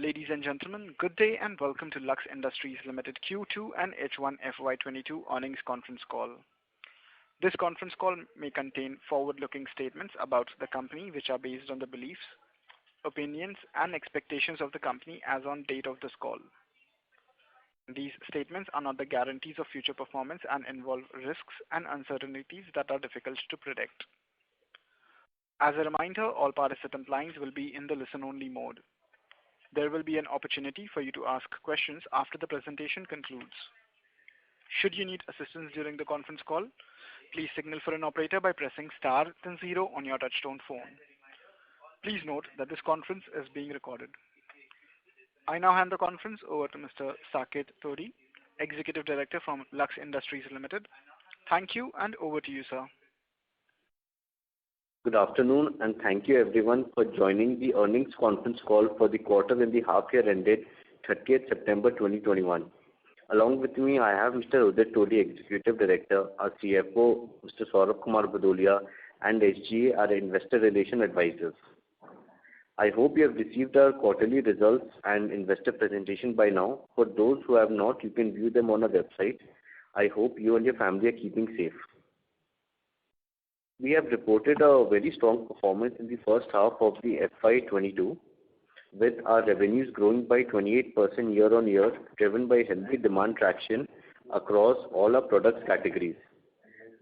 Ladies and gentlemen, good day and welcome to Lux Industries Limited Q2 and H1 FY22 earnings conference call. This conference call may contain forward-looking statements about the company which are based on the beliefs, opinions and expectations of the company as on date of this call. These statements are not the guarantees of future performance and involve risks and uncertainties that are difficult to predict. As a reminder, all participant lines will be in the listen-only mode. There will be an opportunity for you to ask questions after the presentation concludes. Should you need assistance during the conference call, please signal for an operator by pressing star then 0 on your touchtone phone. Please note that this conference is being recorded. I now hand the conference over to Mr. Saket Todi, Executive Director from Lux Industries Limited. Thank you and over to you, sir. Good afternoon and thank you everyone for joining the earnings conference call for the quarter and the half year ended 30th September 2021. Along with me, I have Mr. Udit Todi, Executive Director, our CFO, Mr. Saurabh Kumar Bhudolia, and SGA, our Investor Relation Advisors. I hope you have received our quarterly results and investor presentation by now. For those who have not, you can view them on our website. I hope you and your family are keeping safe. We have reported a very strong performance in the first half of the FY22, with our revenues growing by 28% year-on-year, driven by healthy demand traction across all our product categories.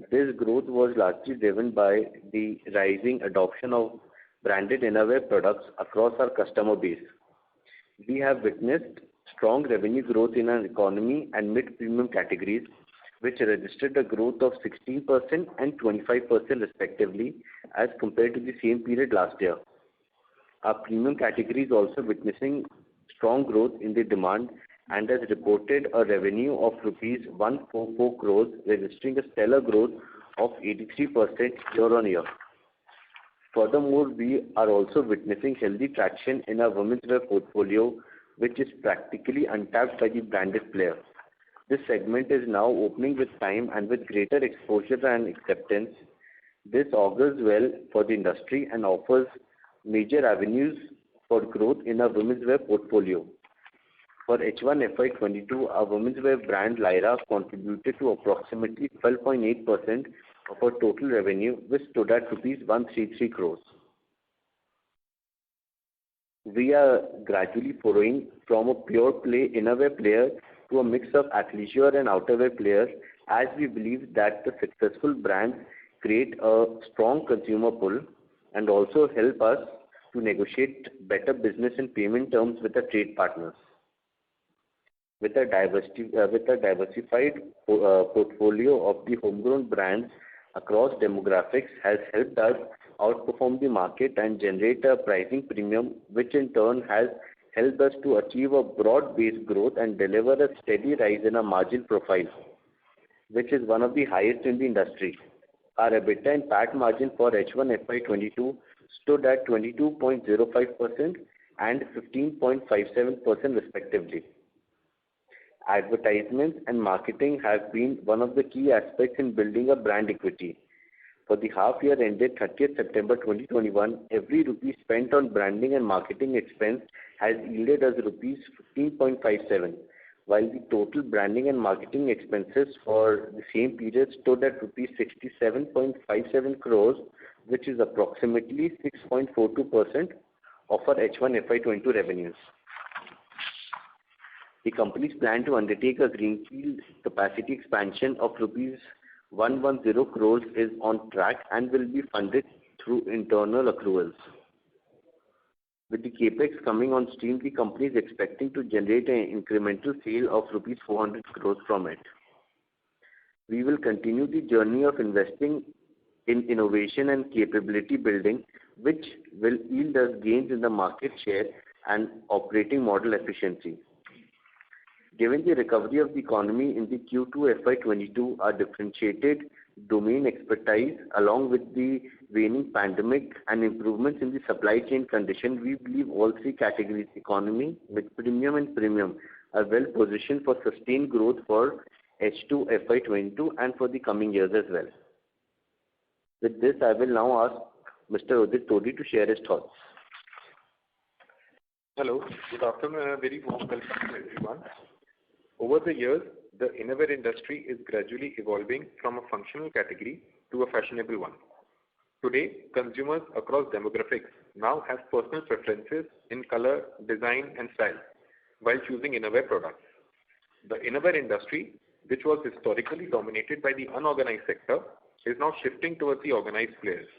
This growth was largely driven by the rising adoption of branded innerwear products across our customer base. We have witnessed strong revenue growth in our economy and mid-premium categories, which registered a growth of 16% and 25% respectively as compared to the same period last year. Our premium category is also witnessing strong growth in the demand and has reported a revenue of rupees 144 crores, registering a stellar growth of 83% year-on-year. Furthermore, we are also witnessing healthy traction in our women's wear portfolio, which is practically untapped by the branded player. This segment is now opening with time and with greater exposure and acceptance. This augurs well for the industry and offers major avenues for growth in our women's wear portfolio. For H1 FY22, our women's wear brand Lyra contributed to approximately 12.8% of our total revenue, which stood at rupees 133 crores. We are gradually following from a pure play innerwear player to a mix of athleisure and outerwear players, as we believe that the successful brands create a strong consumer pull and also help us to negotiate better business and payment terms with our trade partners. With a diversified portfolio of the homegrown brands across demographics has helped us outperform the market and generate a pricing premium, which in turn has helped us to achieve a broad-based growth and deliver a steady rise in our margin profile, which is one of the highest in the industry. Our EBITDA and PAT margin for H1 FY22 stood at 22.05% and 15.57% respectively. Advertisements and marketing have been one of the key aspects in building a brand equity. For the half year ended 30th September 2021, every rupee spent on branding and marketing expense has yielded us rupees 15.57, while the total branding and marketing expenses for the same period stood at rupees 67.57 crores, which is approximately 6.42% of our H1 FY22 revenues. The company's plan to undertake a greenfield capacity expansion of rupees 110 crores is on track and will be funded through internal accruals. With the capex coming on stream, the company is expecting to generate an incremental sale of rupees 400 crores from it. We will continue the journey of investing in innovation and capability building, which will yield us gains in the market share and operating model efficiency. Given the recovery of the economy in the Q2 FY22, our differentiated domain expertise along with the waning pandemic and improvements in the supply chain condition, we believe all three categories, economy, mid-premium and premium, are well positioned for sustained growth for H2 FY22 and for the coming years as well. With this, I will now ask Mr. Udit Todi to share his thoughts. Hello, good afternoon and a very warm welcome to everyone. Over the years, the innerwear industry is gradually evolving from a functional category to a fashionable one. Today, consumers across demographics now have personal preferences in color, design and style while choosing innerwear products. The innerwear industry, which was historically dominated by the unorganized sector, is now shifting towards the organized players.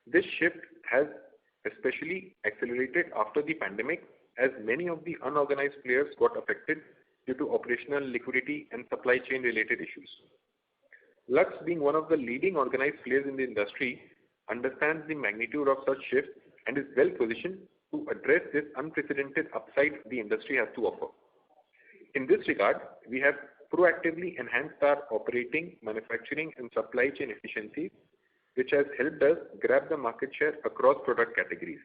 This shift has especially accelerated after the pandemic as many of the unorganized players got affected due to operational liquidity and supply chain related issues. Lux, being one of the leading organized players in the industry, understands the magnitude of such shifts and is well positioned to address this unprecedented upside the industry has to offer. In this regard, we have proactively enhanced our operating, manufacturing and supply chain efficiencies, which has helped us grab the market share across product categories.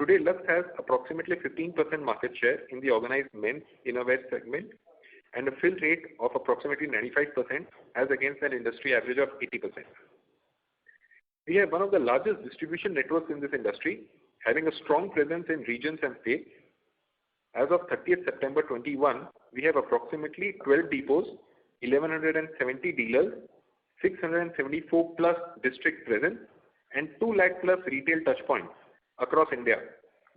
Today, Lux has approximately 15% market share in the organized men's innerwear segment and a fill rate of approximately 95% as against an industry average of 80%. We have one of the largest distribution networks in this industry, having a strong presence in regions and states. As of 30th September 21, we have approximately 12 depots, 1170 dealers, 674 plus district presence and 2 lakh plus retail touchpoints across India,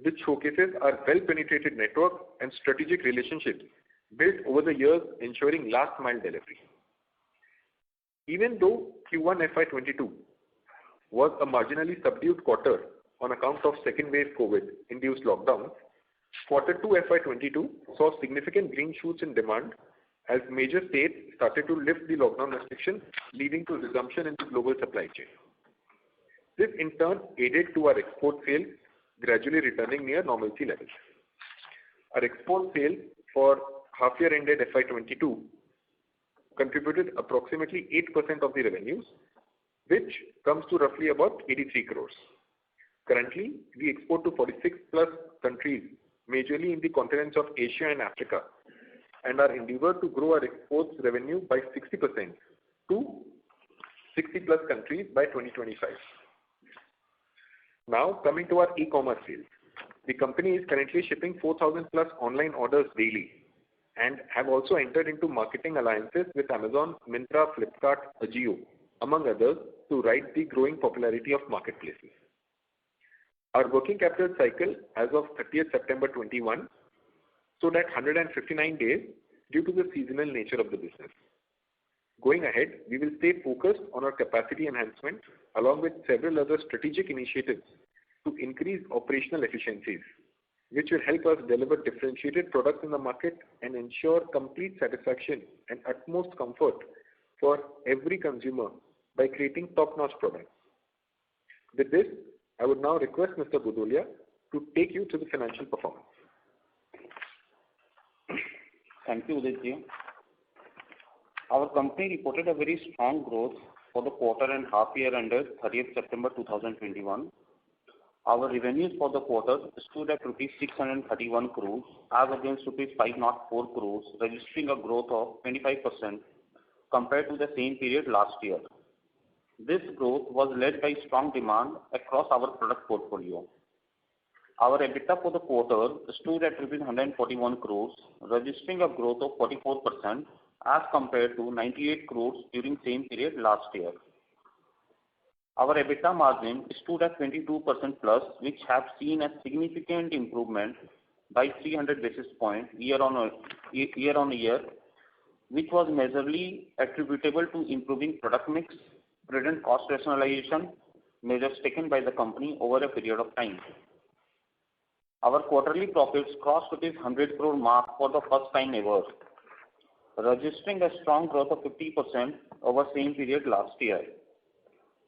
which showcases our well-penetrated network and strategic relationships built over the years, ensuring last mile delivery. Even though Q1 FY22 was a marginally subdued quarter on account of second wave COVID-induced lockdowns, Q2 FY22 saw significant green shoots in demand as major states started to lift the lockdown restrictions, leading to resumption in the global supply chain. This in turn aided to our export sales gradually returning near normalcy levels. Our export sales for half year ended FY22 contributed approximately 8% of the revenues, which comes to roughly about 83 crores. Currently, we export to 46 plus countries, majorly in the continents of Asia and Africa, and our endeavor to grow our exports revenue by 60% to 60 plus countries by 2025. Now coming to our e-commerce sales. The company is currently shipping 4,000 plus online orders daily and have also entered into marketing alliances with Amazon, Myntra, Flipkart, Ajio, among others, to ride the growing popularity of marketplaces. Our working capital cycle as of 30th September 21 stood at 159 days due to the seasonal nature of the business. Going ahead, we will stay focused on our capacity enhancement along with several other strategic initiatives to increase operational efficiencies, which will help us deliver differentiated products in the market and ensure complete satisfaction and utmost comfort for every consumer by creating top-notch products. With this, I would now request Mr. Bhudolia to take you to the financial performance. Thank you, Udit. Our company reported a very strong growth for the quarter and half year ended 30th September 2021. Our revenues for the quarter stood at rupees 631 crores as against rupees 504 crores, registering a growth of 25% compared to the same period last year. This growth was led by strong demand across our product portfolio. Our EBITDA for the quarter stood at 141 crores, registering a growth of 44% as compared to 98 crores during same period last year. Our EBITDA margin stood at 22% plus, which have seen a significant improvement by 300 basis points year on year, which was majorly attributable to improving product mix, prudent cost rationalization measures taken by the company over a period of time. Our quarterly profits crossed rupees 100 crore mark for the first time ever, registering a strong growth of 50% over same period last year.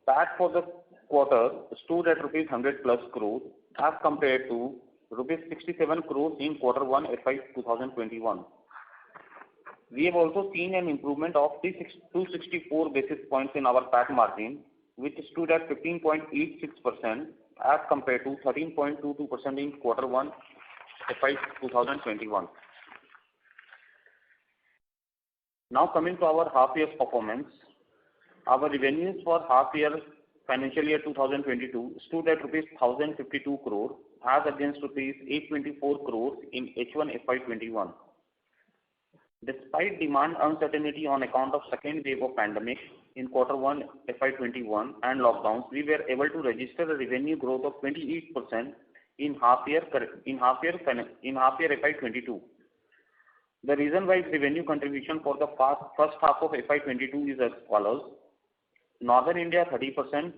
PAT for the quarter stood at rupees 100 plus crores as compared to rupees 67 crores in Q1 FY 2021. We have also seen an improvement of 264 basis points in our PAT margin, which stood at 15.86% as compared to 13.22% in Q1 FY 2021. Now coming to our half year's performance. Our revenues for half year financial year 2022 stood at rupees 1,052 crore as against rupees 824 crores in H1 FY21. Despite demand uncertainty on account of second wave of pandemic in quarter 1 FY21 and lockdowns, we were able to register a revenue growth of 28% in half year FY22. The reason-wise revenue contribution for the first half of FY22 is as follows: Northern India 30%,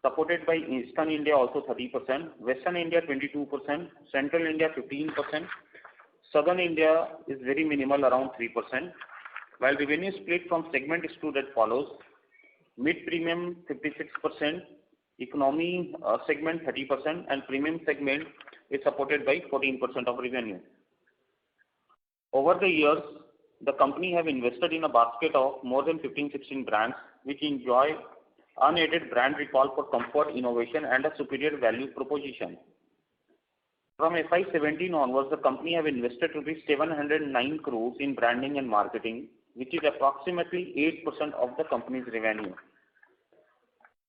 supported by Eastern India also 30%, Western India 22%, Central India 15%, Southern India is very minimal, around 3%, while revenue split from segment stood as follows: mid-premium 56%, economy segment 30%, and premium segment is supported by 14% of revenue. Over the years, the company have invested in a basket of more than 15-16 brands which enjoy unaided brand recall for comfort, innovation, and a superior value proposition. From FY17 onwards, the company have invested rupees 709 crores in branding and marketing, which is approximately 8% of the company's revenue.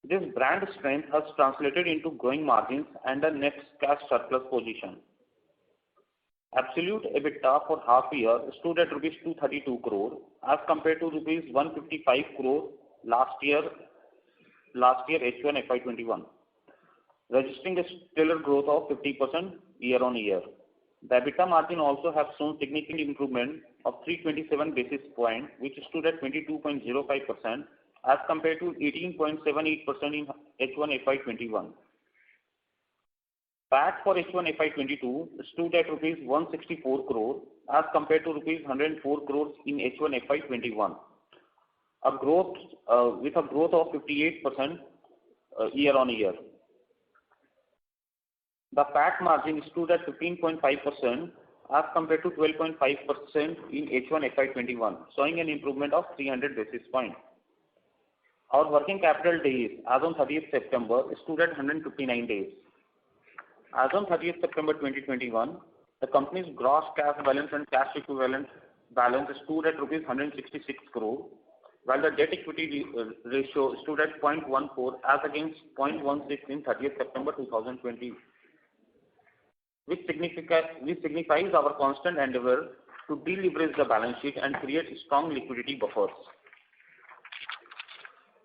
This brand strength has translated into growing margins and a net cash surplus position. Absolute EBITDA for half year stood at rupees 232 crore as compared to rupees 155 crore last year H1 FY21, registering a stellar growth of 50% year on year. The EBITDA margin also has shown significant improvement of 327 basis points, which stood at 22.05% as compared to 18.78% in H1 FY21. PAT for H1 FY22 stood at rupees 164 crore as compared to rupees 104 crores in H1 FY21, with a growth of 58% year on year. The PAT margin stood at 15.5% as compared to 12.5% in H1 FY21, showing an improvement of 300 basis points. Our working capital days as on 30th September stood at 159 days. As on 30th September 2021, the company's gross cash balance and cash equivalent balance stood at rupees 166 crore, while the debt equity ratio stood at 0.14 as against 0.16 in 30th September 2020, which signifies our constant endeavor to deleverage the balance sheet and create strong liquidity buffers.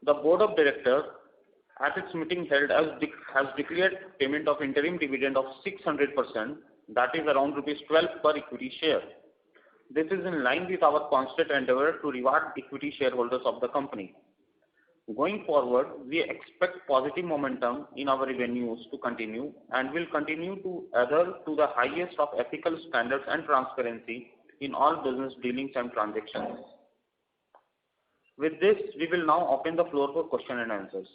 The Board of Directors at its meeting held has declared payment of interim dividend of 600%, that is around rupees 12 per equity share. This is in line with our constant endeavor to reward equity shareholders of the company. Going forward, we expect positive momentum in our revenues to continue and will continue to adhere to the highest of ethical standards and transparency in all business dealings and transactions. With this, we will now open the floor for question and answers.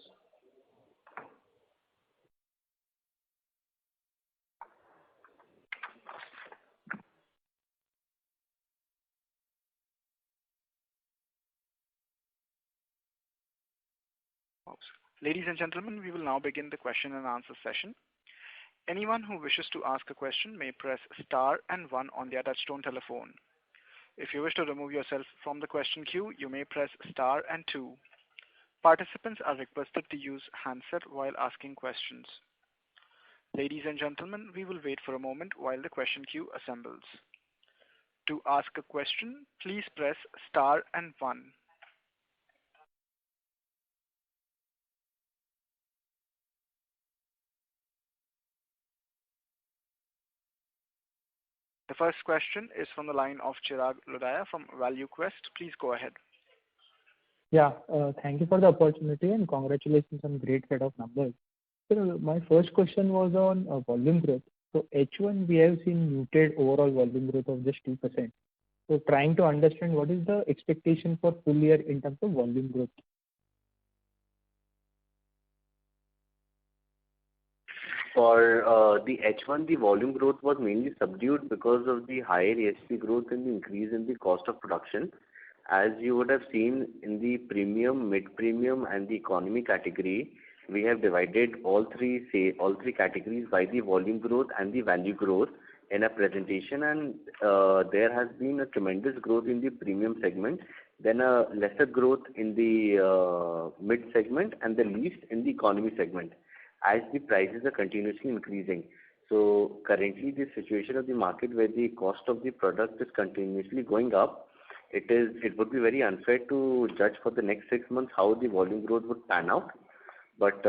Ladies and gentlemen, we will now begin the question and answer session. Anyone who wishes to ask a question may press star and 1 on their touchtone telephone. If you wish to remove yourself from the question queue, you may press star and 2. Participants are requested to use handset while asking questions. Ladies and gentlemen, we will wait for a moment while the question queue assembles. To ask a question, please press star and 1. The first question is from the line of Chirag Lodaya from ValueQuest. Please go ahead. Yeah, thank you for the opportunity and congratulations on great set of numbers. So my first question was on volume growth. So H1 we have seen muted overall volume growth of just 2%. So trying to understand what is the expectation for full year in terms of volume growth. For the H1, the volume growth was mainly subdued because of the higher ASP growth and the increase in the cost of production. As you would have seen in the premium, mid-premium and the economy category, we have divided all three categories by the volume growth and the value growth in a presentation, and there has been a tremendous growth in the premium segment, then a lesser growth in the mid segment, and the least in the economy segment, as the prices are continuously increasing. So currently, the situation of the market where the cost of the product is continuously going up, it would be very unfair to judge for the next 6 months how the volume growth would pan out. But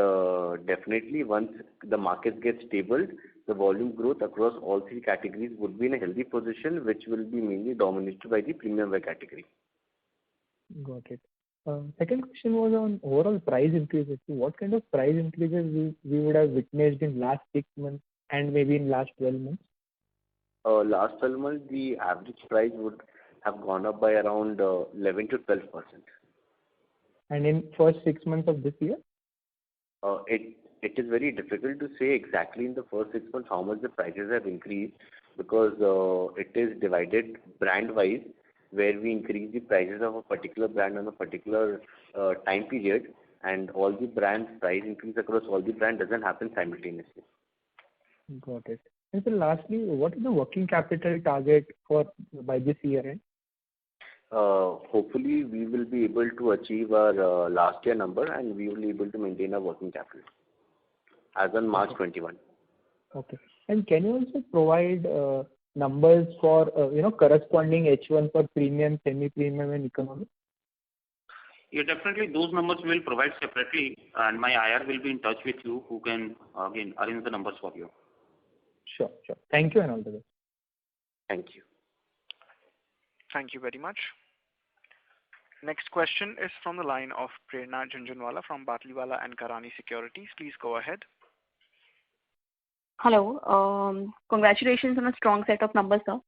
definitely, once the market gets stable, the volume growth across all three categories would be in a healthy position, which will be mainly dominated by the premium wear category. Got it. Second question was on overall price increases. So what kind of price increases we would have witnessed in last 6 months and maybe in last 12 months? Last 12 months, the average price would have gone up by around 11 to 12%. And in first 6 months of this year? It is very difficult to say exactly in the first 6 months how much the prices have increased, because it is divided brand-wise, where we increase the prices of a particular brand on a particular time period, and all the brands price increase across all the brands doesn't happen simultaneously. Got it. And so lastly, what is the working capital target by this year end? Hopefully, we will be able to achieve our last year number, and we will be able to maintain our working capital as on March 21. Okay. And can you also provide numbers for corresponding H1 for premium, semi-premium, and economy? Yeah, definitely those numbers we will provide separately, and my IR will be in touch with you, who can again arrange the numbers for you. Sure. Thank you and all the best. Thank you. Thank you very much. Next question is from the line of Prerna Jhunjhunwala from Batliwala and Karani Securities. Please go ahead. Hello. Congratulations on a strong set of numbers, sir.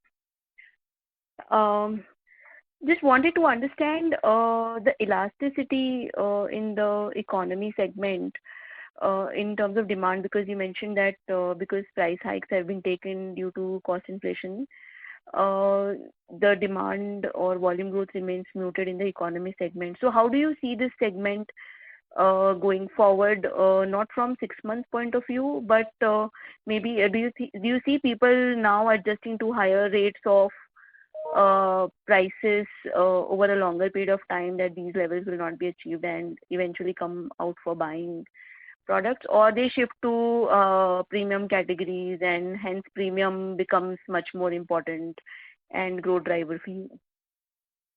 Just wanted to understand the elasticity in the economy segment in terms of demand, because you mentioned that because price hikes have been taken due to cost inflation, the demand or volume growth remains muted in the economy segment. So how do you see this segment going forward, not from 6 months point of view, but maybe do you see people now adjusting to higher rates of prices over a longer period of time, that these levels will not be achieved and eventually come out for buying products, or they shift to premium categories and hence premium becomes much more important and growth driver for you?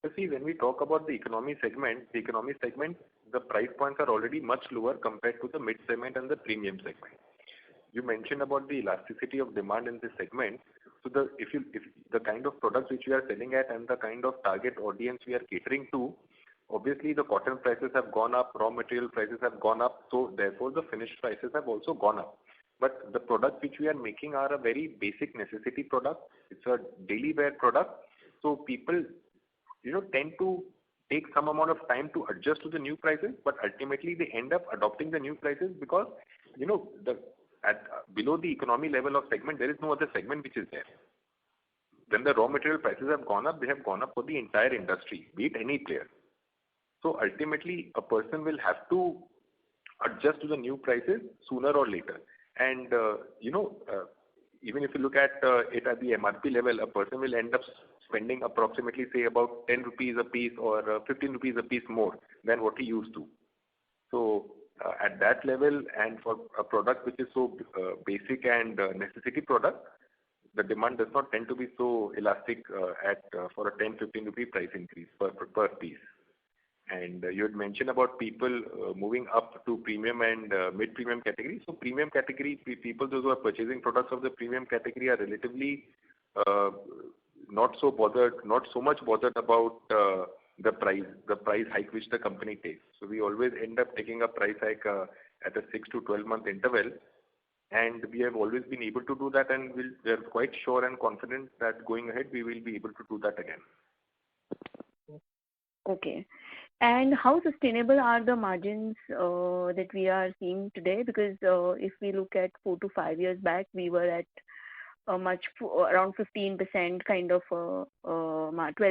So see, when we talk about the economy segment, the price points are already much lower compared to the mid segment and the premium segment. You mentioned about the elasticity of demand in this segment. So if the kind of products which we are selling at and the kind of target audience we are catering to, obviously the cotton prices have gone up, raw material prices have gone up, so therefore the finished prices have also gone up. But the products which we are making are a very basic necessity product. It's a daily wear product. So people, tend to take some amount of time to adjust to the new prices, but ultimately they end up adopting the new prices because, below the economy level of segment, there is no other segment which is there. When the raw material prices have gone up, they have gone up for the entire industry, be it any player. So ultimately, a person will have to adjust to the new prices sooner or later. And, even if you look at it at the MRP level, a person will end up spending approximately, say, about 10 rupees a piece or 15 rupees a piece more than what he used to. So at that level, and for a product which is so basic and necessity product, the demand does not tend to be so elastic for a 10-15 rupee price increase per piece. And you had mentioned about people moving up to premium and mid-premium category. So premium category people, those who are purchasing products of the premium category, are relatively not so much bothered about the price hike which the company takes. So we always end up taking a price hike at a 6 to 12 month interval, and we have always been able to do that, and we are quite sure and confident that going ahead we will be able to do that again. Okay. And how sustainable are the margins that we are seeing today? Because if we look at 4 to 5 years back, we were at around 15% kind of 12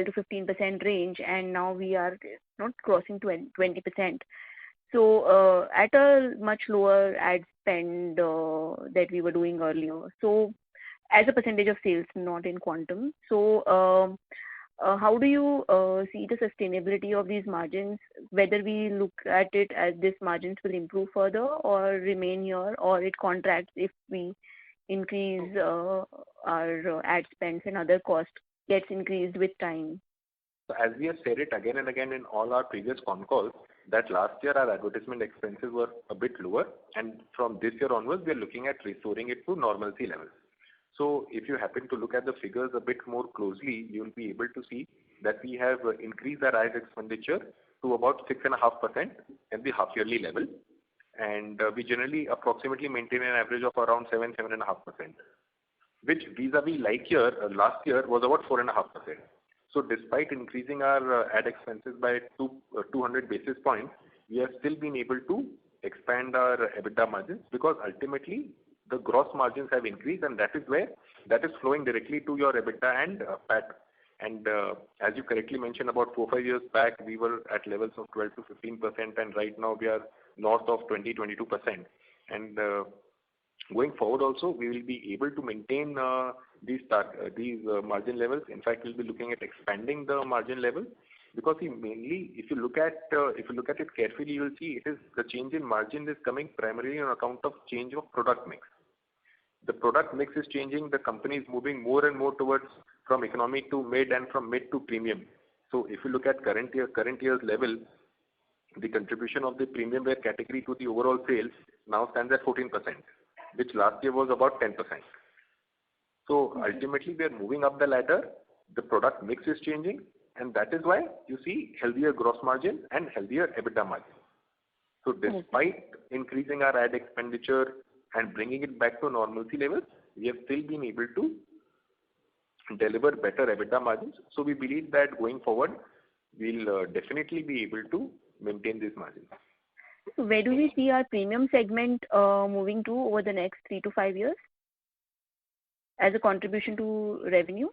to 15% range, and now we are not crossing 20%. So at a much lower ad spend that we were doing earlier. So as a percentage of sales, not in quantum. So how do you see the sustainability of these margins, whether we look at it as these margins will improve further or remain here, or it contracts if we increase our ad spends and other costs gets increased with time? So as we have said it again and again in all our previous con calls, that last year our advertisement expenses were a bit lower, and from this year onwards, we are looking at restoring it to normalcy levels. So if you happen to look at the figures a bit more closely, you will be able to see that we have increased our ad expenditure to about 6.5% at the half-yearly level, and we generally approximately maintain an average of around 7.5%, which vis-a-vis last year was about 4.5%. So despite increasing our ad expenses by 200 basis points, we have still been able to expand our EBITDA margins, because ultimately the gross margins have increased, and that is flowing directly to your EBITDA and PAT. And as you correctly mentioned, about 4-5 years back, we were at levels of 12 to 15%, and right now we are north of 20-22%. And going forward also, we will be able to maintain these margin levels. In fact, we'll be looking at expanding the margin level, because mainly, if you look at it carefully, you will see the change in margin is coming primarily on account of change of product mix. The product mix is changing. The company is moving more and more towards from economy to mid, and from mid to premium. So if you look at current year's level, the contribution of the premium wear category to the overall sales now stands at 14%, which last year was about 10%. So ultimately, we are moving up the ladder. The product mix is changing, and that is why you see healthier gross margin and healthier EBITDA margin. So despite increasing our ad expenditure and bringing it back to normalcy levels, we have still been able to deliver better EBITDA margins. So we believe that going forward, we'll definitely be able to maintain these margins. So where do we see our premium segment moving to over the next 3 to 5 years as a contribution to revenue?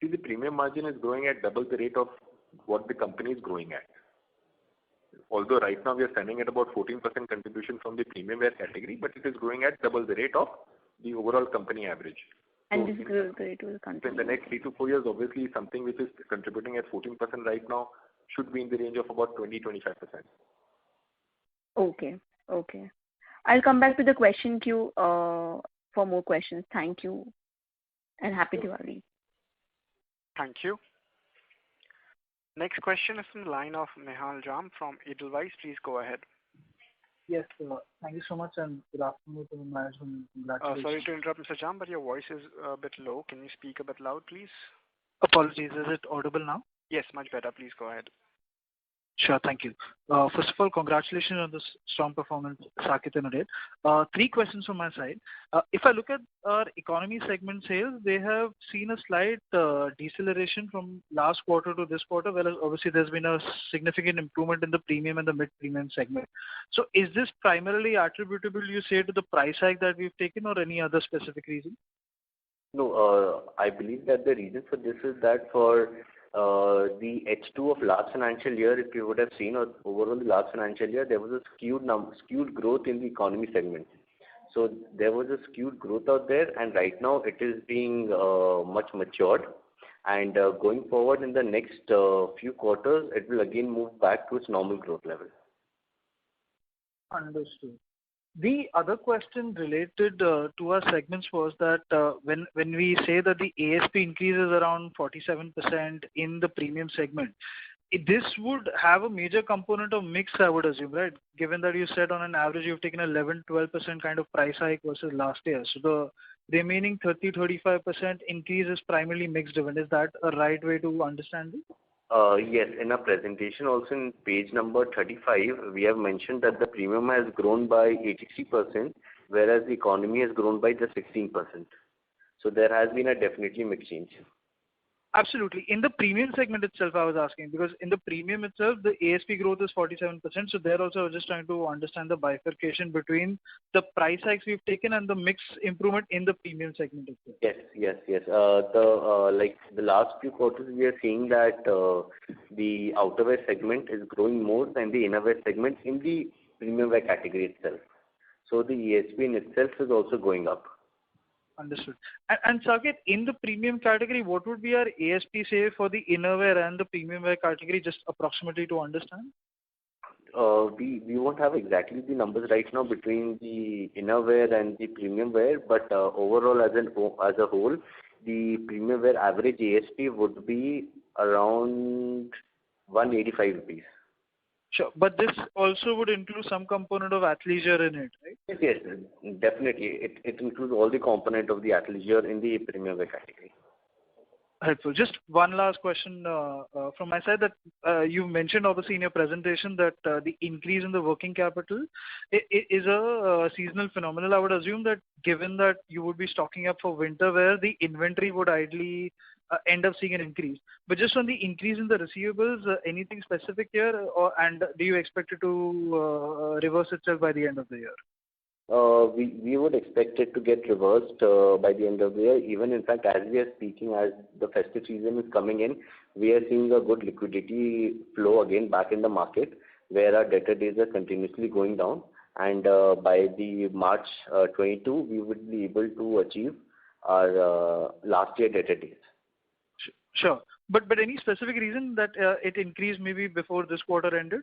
See, the premium margin is growing at double the rate of what the company is growing at. Although right now we are standing at about 14% contribution from the premium wear category, but it is growing at double the rate of the overall company average. And this growth rate will continue. In the next 3 to 4 years, obviously something which is contributing at 14% right now should be in the range of about 20-25%. Okay. I'll come back to the question queue for more questions. Thank you, and happy Diwali. Thank you. Next question is from the line of Nihal Jham from Edelweiss. Please go ahead. Yes, thank you so much, and good afternoon to the management. Congratulations. Sorry to interrupt, Mr. Jham, but your voice is a bit low. Can you speak a bit loud, please? Apologies. Is it audible now? Yes, much better. Please go ahead. Sure, thank you. First of all, congratulations on this strong performance, Saket and Udit. 3 questions from my side. If I look at our economy segment sales, they have seen a slight deceleration from last quarter to this quarter, whereas obviously there's been a significant improvement in the premium and the mid-premium segment. So is this primarily attributable, you say, to the price hike that we've taken, or any other specific reason? No, I believe that the reason for this is that for the H2 of last financial year, if you would have seen, or overall the last financial year, there was a skewed growth in the economy segment. So there was a skewed growth out there, and right now it is being much matured. And going forward in the next few quarters, it will again move back to its normal growth level. Understood. The other question related to our segments was that when we say that the ASP increases around 47% in the premium segment, this would have a major component of mix, I would assume, right? Given that you said on an average you've taken 11-12% kind of price hike versus last year. So the remaining 30-35% increase is primarily mix driven. Is that a right way to understand it? Yes, in our presentation also in page number 35, we have mentioned that the premium has grown by 83%, whereas the economy has grown by just 16%. So there has been a definitely mix change. Absolutely. In the premium segment itself, I was asking, because in the premium itself, the ASP growth is 47%. So there also, I was just trying to understand the bifurcation between the price hikes we've taken and the mix improvement in the premium segment itself. Yes. The last few quarters, we are seeing that the outerwear segment is growing more than the innerwear segment in the premium wear category itself. So the ASP in itself is also going up. Understood. And Saket, in the premium category, what would be our ASP, say, for the innerwear and the premium wear category, just approximately to understand? We won't have exactly the numbers right now between the innerwear and the premium wear, but overall as a whole, the premium wear average ASP would be around 185 rupees. Sure. But this also would include some component of athleisure in it, right? Yes, definitely. It includes all the component of the athleisure in the premium wear category. Helpful. Just one last question from my side, that you mentioned obviously in your presentation that the increase in the working capital is a seasonal phenomenon. I would assume that given that you would be stocking up for winter wear, the inventory would ideally end up seeing an increase. But just on the increase in the receivables, anything specific here, and do you expect it to reverse itself by the end of the year? We would expect it to get reversed by the end of the year. Even in fact, as we are speaking, as the festive season is coming in, we are seeing a good liquidity flow again back in the market, where our debtor days are continuously going down. And by the March 22, we would be able to achieve our last year debtor days. Sure. But any specific reason that it increased maybe before this quarter ended?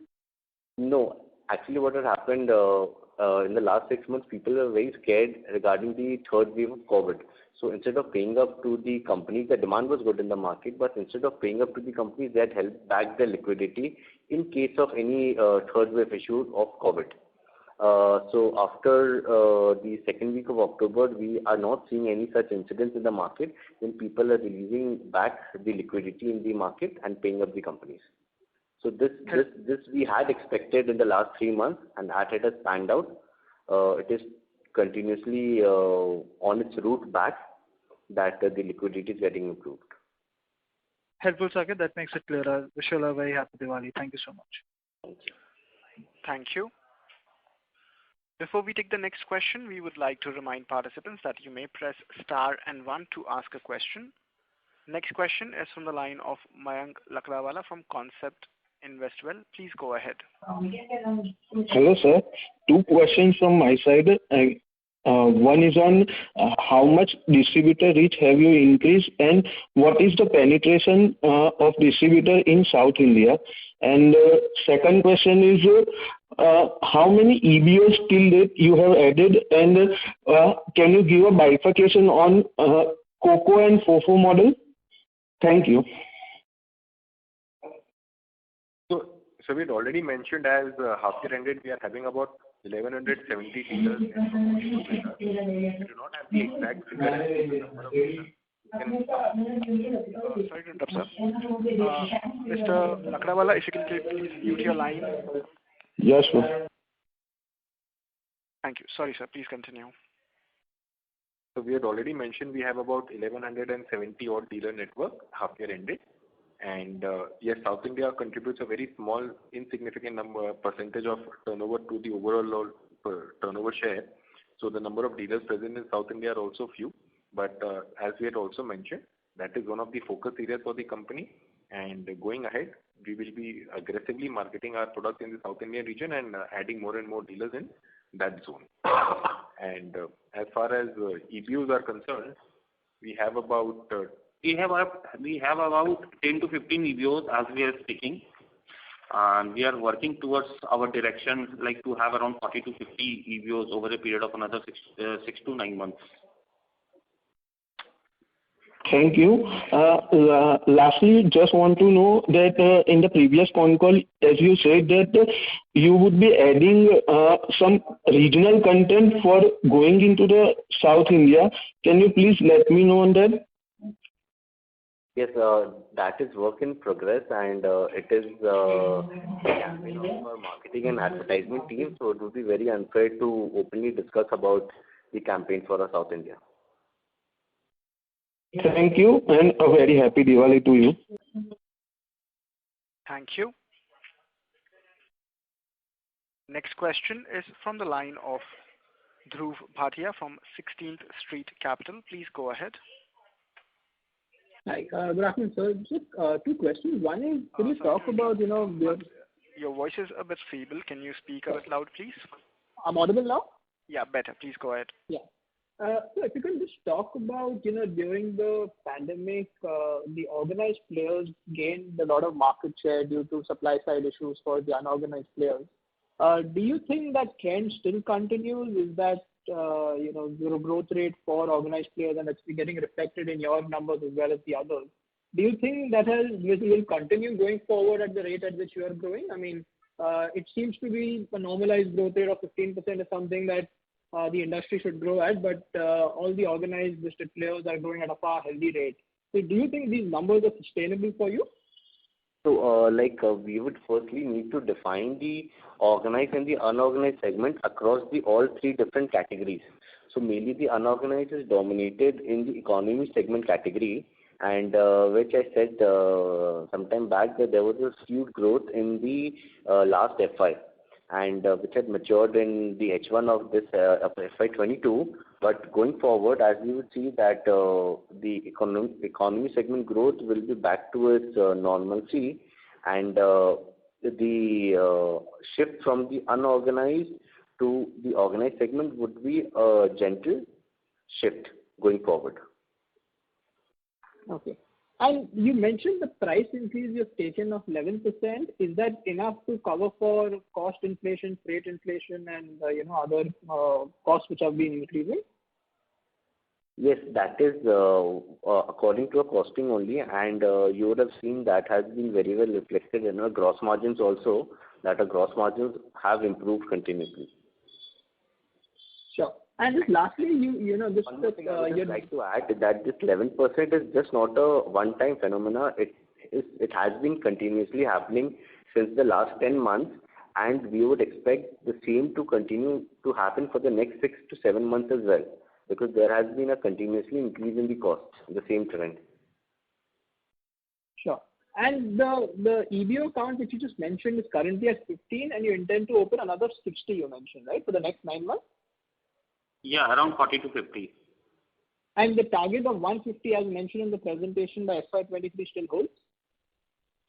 No. Actually, what had happened in the last 6 months, people are very scared regarding the third wave of COVID. So instead of paying up to the companies, the demand was good in the market, but instead of paying up to the companies, they had held back the liquidity in case of any third wave issue of COVID. So after the second week of October, we are not seeing any such incidents in the market when people are releasing back the liquidity in the market and paying up the companies. So this we had expected in the last 3 months, and that it has panned out. It is continuously on its route back that the liquidity is getting improved. Helpful, Saket. That makes it clear. I wish you all a very happy Diwali. Thank you so much. Thank you. Thank you. Before we take the next question, we would like to remind participants that you may press star and 1 to ask a question. Next question is from the line of Mayank Lakdawala from Concept Investwell. Please go ahead. Hello, sir. 2 questions from my side. One is on how much distributor reach have you increased, and what is the penetration of distributor in South India? And second question is how many EBOs till date you have added, and can you give a bifurcation on COCO and FOFO model? Thank you. So we had already mentioned, as half year ended, we are having about 1170 dealers. We do not have the exact figure as to the number of dealers. Sorry to interrupt, sir. Mr. Lakdawala, if you can please mute your line. Yes, sir. Thank you. Sorry, sir. Please continue. So we had already mentioned we have about 1170 odd dealer network half year ended. And yes, South India contributes a very small, insignificant percentage of turnover to the overall turnover share. So the number of dealers present in South India are also few. But as we had also mentioned, that is one of the focus areas for the company. And going ahead, we will be aggressively marketing our products in the South Indian region and adding more and more dealers in that zone. And as far as EBOs are concerned, we have about we have about 10 to 15 EBOs as we are speaking, and we are working towards our direction, like to have around 40 to 50 EBOs over a period of another 6 to 9 months. Thank you. Lastly, just want to know that in the previous phone call, as you said that you would be adding some regional content for going into the South India. Can you please let me know on that? Yes, that is work in progress, and it is a campaign of our marketing and advertisement team, so it would be very unfair to openly discuss about the campaign for South India. Thank you, and a very happy Diwali to you. Thank you. Next question is from the line of Dhruv Bhatia from 16th Street Capital. Please go ahead. Hi, good afternoon, sir. Just 2 questions. One is, could you talk about, Your voice is a bit feeble. Can you speak a bit loud, please? I'm audible now? Yeah, better. Please go ahead. Yeah. So if you can just talk about, during the pandemic, the organized players gained a lot of market share due to supply side issues for the unorganized players. Do you think that trend still continues? Is that, your growth rate for organized players, and it's getting reflected in your numbers as well as the others? Do you think that will continue going forward at the rate at which you are growing? I mean, it seems to be a normalized growth rate of 15% is something that the industry should grow at, but all the organized listed players are growing at a far healthy rate. So do you think these numbers are sustainable for you? So, we would firstly need to define the organized and the unorganized segment across the all three different categories. So mainly the unorganized is dominated in the economy segment category, and which I said some time back that there was a skewed growth in the last FI, and which had matured in the H1 of this of FY22. But going forward, as we would see that the economy segment growth will be back to its normalcy, and the shift from the unorganized to the organized segment would be a gentle shift going forward. Okay. And you mentioned the price increase you've taken of 11%. Is that enough to cover for cost inflation, freight inflation, and other costs which have been increasing? Yes, that is according to a costing only, and you would have seen that has been very well reflected in our gross margins also, that our gross margins have improved continuously. Sure. And just lastly, this one more thing I would just like to add that this 11% is just not a one-time phenomena. It has been continuously happening since the last 10 months, and we would expect the same to continue to happen for the next 6 to 7 months as well, because there has been a continuously increase in the costs, the same trend. Sure. And the EBO count which you just mentioned is currently at 15, and you intend to open another 60, you mentioned, right, for the next 9 months? Yeah, around 40 to 50. And the target of 150, as mentioned in the presentation, by FY23 still holds?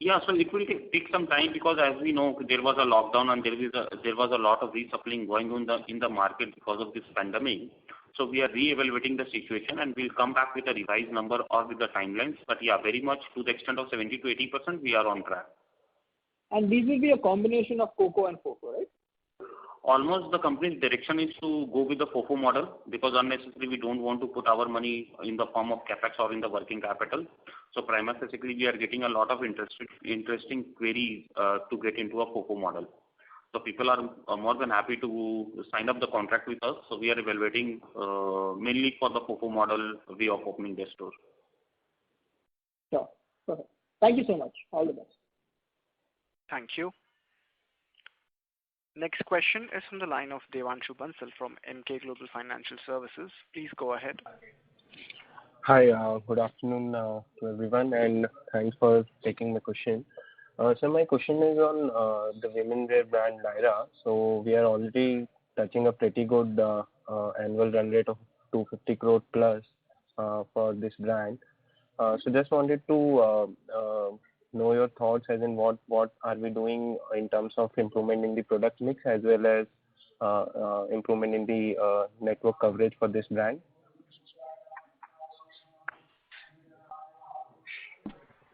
Yeah, so it will take some time, because as we know, there was a lockdown and there was a lot of resupplying going on in the market because of this pandemic. So we are re-evaluating the situation, and we'll come back with a revised number or with the timelines. But yeah, very much to the extent of 70 to 80%, we are on track. And these will be a combination of COCO and FOFO, right? Almost the company's direction is to go with the FOFO model, because unnecessarily we don't want to put our money in the form of capex or in the working capital. So prima facie we are getting a lot of interesting queries to get into a FOFO model. So people are more than happy to sign up the contract with us. So we are evaluating mainly for the FOFO model way of opening their store. Sure. Perfect. Thank you so much. All the best. Thank you. Next question is from the line of Devanshu Bansal from Emkay Global Financial Services. Please go ahead. Hi, good afternoon to everyone, and thanks for taking my question. So my question is on the women wear brand Lyra. So we are already touching a pretty good annual run rate of 250 crore plus for this brand. So just wanted to know your thoughts as in what are we doing in terms of improvement in the product mix as well as improvement in the network coverage for this brand.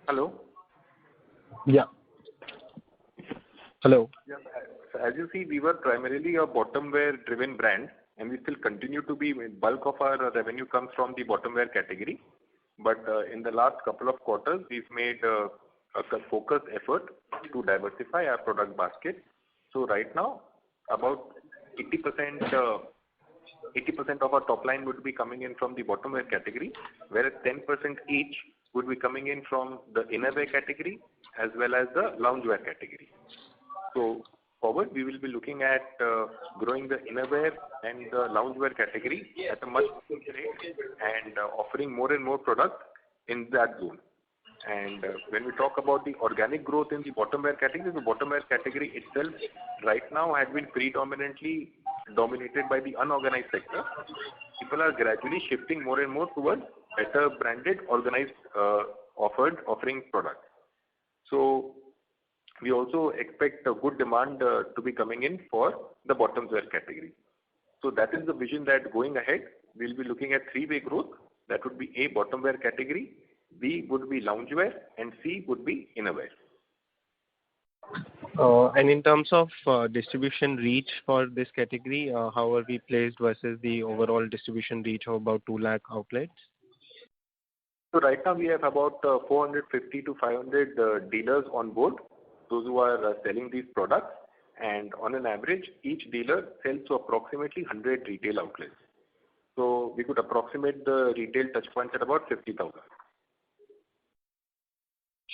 Hello? Yeah. Hello. Yes, as you see, we were primarily a bottom wear driven brand, and we still continue to be. Bulk of our revenue comes from the bottom wear category. But in the last couple of quarters, we've made a focused effort to diversify our product basket. So right now, about 80% of our top line would be coming in from the bottom wear category, whereas 10% each would be coming in from the innerwear category as well as the loungewear category. So forward, we will be looking at growing the innerwear and the loungewear category at a much faster rate and offering more and more product in that zone. And when we talk about the organic growth in the bottom wear category, the bottom wear category itself right now has been predominantly dominated by the unorganized sector. People are gradually shifting more and more towards better branded, organized offering products. So we also expect a good demand to be coming in for the bottom wear category. So that is the vision that going ahead, we'll be looking at three-way growth. That would be A, bottom wear category, B would be loungewear, and C would be innerwear. And in terms of distribution reach for this category, how are we placed versus the overall distribution reach of about 2 lakh outlets? So right now we have about 450 to 500 dealers on board, those who are selling these products, and on an average, each dealer sells to approximately 100 retail outlets. So we could approximate the retail touchpoints at about 50,000.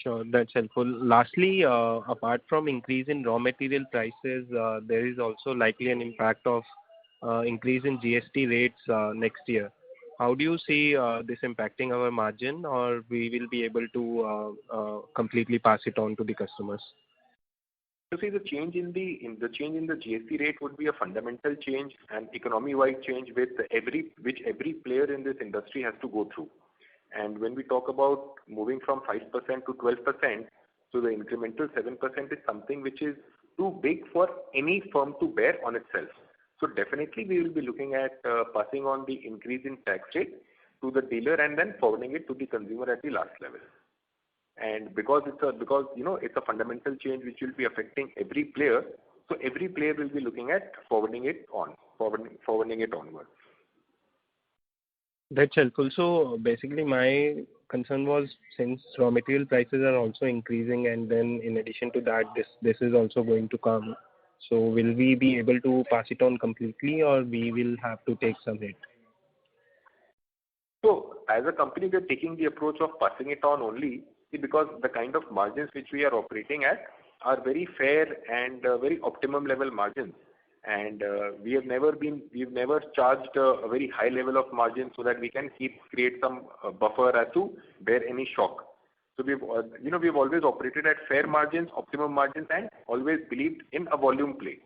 Sure, that's helpful. Lastly, apart from increase in raw material prices, there is also likely an impact of increase in GST rates next year. How do you see this impacting our margin, or we will be able to completely pass it on to the customers? You see, the change in the GST rate would be a fundamental change and economy-wide change which every player in this industry has to go through. And when we talk about moving from 5% to 12%, so the incremental 7% is something which is too big for any firm to bear on itself. So definitely we will be looking at passing on the increase in tax rate to the dealer and then forwarding it to the consumer at the last level. And because it's a fundamental change which will be affecting every player, so every player will be looking at forwarding it onwards. That's helpful. So basically my concern was, since raw material prices are also increasing, and then in addition to that, this is also going to come. So will we be able to pass it on completely, or we will have to take some hit? So as a company, we are taking the approach of passing it on only because the kind of margins which we are operating at are very fair and very optimum level margins. And we've never charged a very high level of margin so that we can create some buffer as to bear any shock. So we've always operated at fair margins, optimum margins, and always believed in a volume play.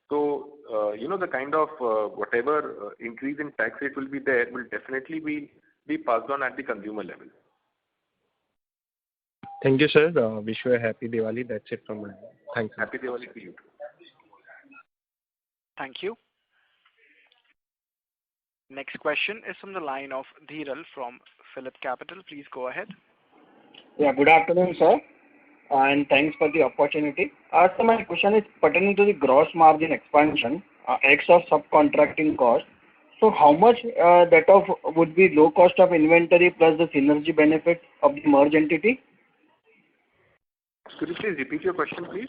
So the kind of whatever increase in tax rate will be there will definitely be passed on at the consumer level. Thank you, sir. Wish you a happy Diwali. That's it from my end. Thanks. Happy Diwali to you. Thank you. Next question is from the line of Dhiral from Phillip Capital. Please go ahead. Yeah, good afternoon, sir, and thanks for the opportunity. So my question is pertaining to the gross margin expansion, X of subcontracting cost. So how much that of would be low cost of inventory plus the synergy benefit of the merged entity? Could you please repeat your question, please?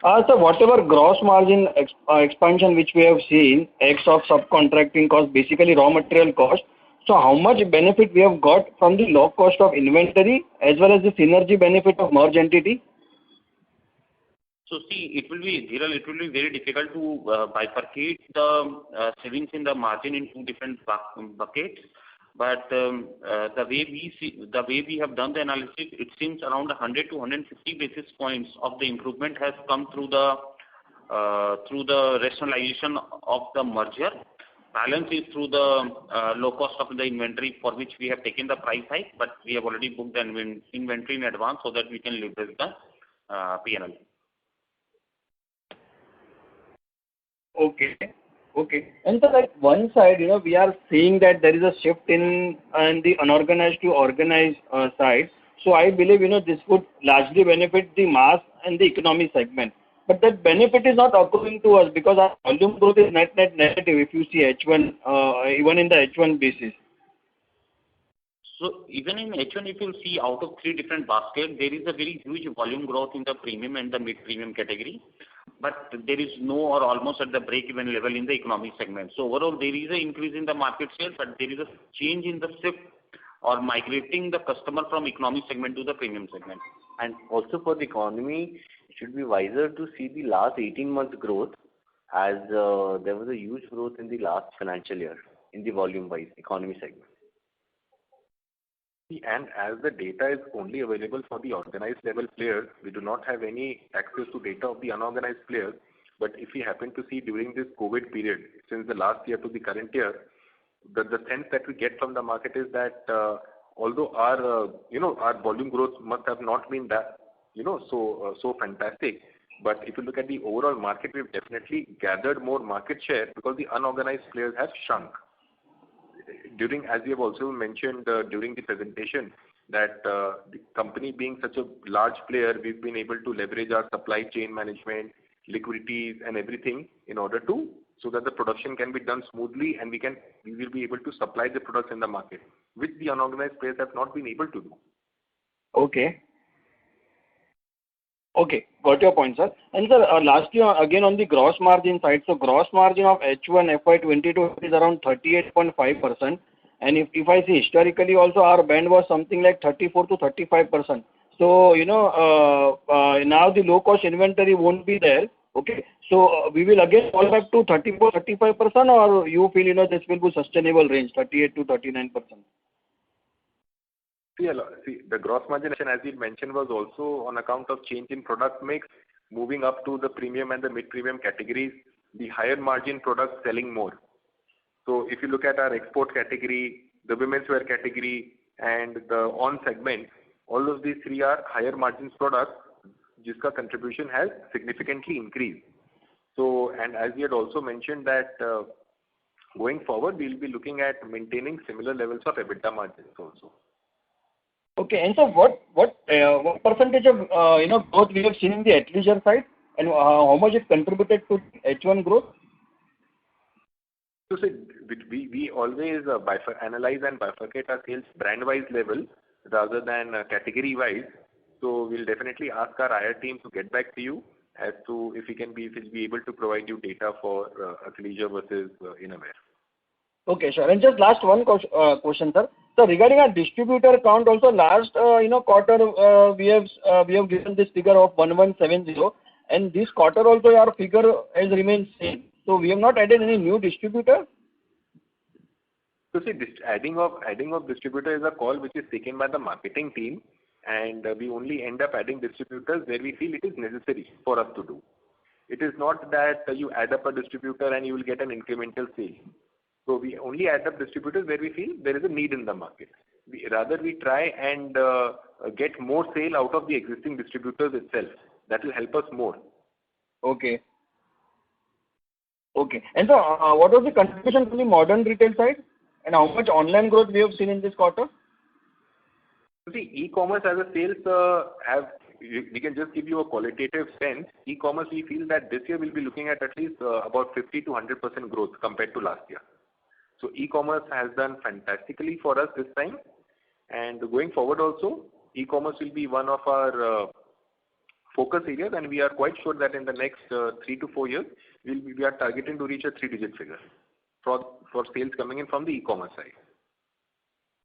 So whatever gross margin expansion which we have seen, X of subcontracting cost, basically raw material cost. So how much benefit we have got from the low cost of inventory as well as the synergy benefit of merged entity? So see, it will be very difficult to bifurcate the savings in the margin in two different buckets. But the way we have done the analysis, it seems around 100 to 150 basis points of the improvement has come through the rationalization of the merger. Balance is through the low cost of the inventory, for which we have taken the price hike, but we have already booked the inventory in advance so that we can leverage the P&L. Okay. And so like one side, we are seeing that there is a shift in the unorganized to organized side. So I believe, this would largely benefit the mass and the economy segment. But that benefit is not occurring to us because our volume growth is net negative if you see H1, even in the H1 basis. So even in H1, if you see out of three different baskets, there is a very huge volume growth in the premium and the mid-premium category. But there is no or almost at the break-even level in the economy segment. So overall, there is an increase in the market share, but there is a change in the shift or migrating the customer from economy segment to the premium segment. And also for the economy, it should be wiser to see the last 18 months growth, as there was a huge growth in the last financial year in the volume-wise economy segment. And as the data is only available for the organized level players, we do not have any access to data of the unorganized players. But if we happen to see during this COVID period, since the last year to the current year, the sense that we get from the market is that although our volume growth must have not been that so fantastic, but if you look at the overall market, we've definitely gathered more market share because the unorganized players have shrunk. as we have also mentioned during the presentation, that the company being such a large player, we've been able to leverage our supply chain management, liquidities and everything in order to, so that the production can be done smoothly and we will be able to supply the products in the market, which the unorganized players have not been able to do. Okay. Okay, got your point, sir. And sir, lastly, again on the gross margin side, so gross margin of H1 FY22 is around 38.5%. And if I see historically also our band was something like 34 to 35%. So, now the low cost inventory won't be there. Okay. So we will again fall back to 34, 35%, or you feel, this will be sustainable range, 38 to 39%? See, the gross margin, as you mentioned, was also on account of change in product mix, moving up to the premium and the mid-premium categories, the higher margin products selling more. So if you look at our export category, the women's wear category, and the on segment, all of these three are higher margins products, jiska contribution has significantly increased. So, and as we had also mentioned that going forward, we'll be looking at maintaining similar levels of EBITDA margins also. Okay, and so what percentage of growth we have seen in the athleisure side, and how much it contributed to H1 growth? So see, we always analyze and bifurcate our sales brand-wise level rather than category-wise. So we'll definitely ask our IR team to get back to you as to if we'll be able to provide you data for athleisure versus innerwear. Okay, sure. And just last one question, sir. So regarding our distributor count, also last quarter we have given this figure of 1170, and this quarter also our figure has remained same. So we have not added any new distributor. So see, adding of distributor is a call which is taken by the marketing team, and we only end up adding distributors where we feel it is necessary for us to do. It is not that you add up a distributor and you will get an incremental sale. So we only add up distributors where we feel there is a need in the market. We try and get more sale out of the existing distributors itself. That will help us more. Okay. Okay. And so what was the contribution from the modern retail side? And how much online growth we have seen in this quarter? See, e-commerce as a sales we can just give you a qualitative sense. E-commerce, we feel that this year we'll be looking at least about 50 to 100% growth compared to last year. So e-commerce has done fantastically for us this time, and going forward also, e-commerce will be one of our focus areas, and we are quite sure that in the next 3 to 4 years, we are targeting to reach a 3-digit figure for sales coming in from the e-commerce side.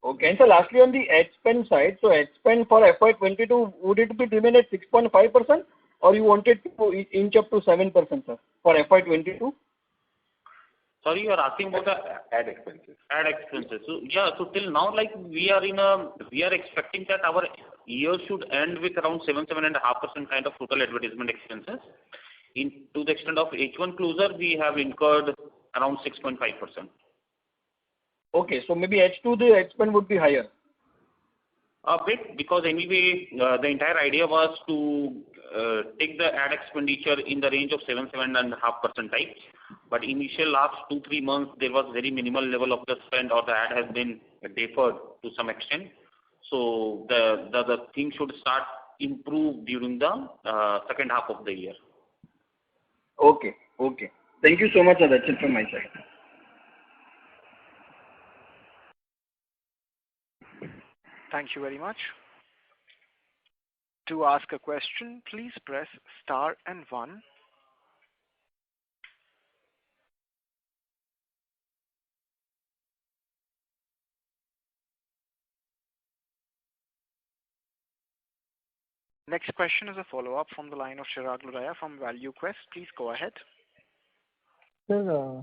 Okay, and so lastly on the ad spend side, so ad spend for FY22, would it be remain at 6.5%, or you wanted to inch up to 7%, sir, for FY22? Sorry, you are asking about the ad expenses. Ad expenses. So yeah, so till now, like we are expecting that our year should end with around 7.5% kind of total advertisement expenses. To the extent of H1 closer, we have incurred around 6.5%. Okay, so maybe H2 the ad spend would be higher. A bit, because anyway, the entire idea was to take the ad expenditure in the range of 7.5% types. But initial last 2-3 months, there was very minimal level of the spend, or the ad has been deferred to some extent. So the thing should start improve during the second half of the year. Okay, okay. Thank you so much, sir. That's it from my side. Thank you very much. To ask a question, please press star and 1. Next question is a follow-up from the line of Chirag Lodaya from ValueQuest. Please go ahead. Sir,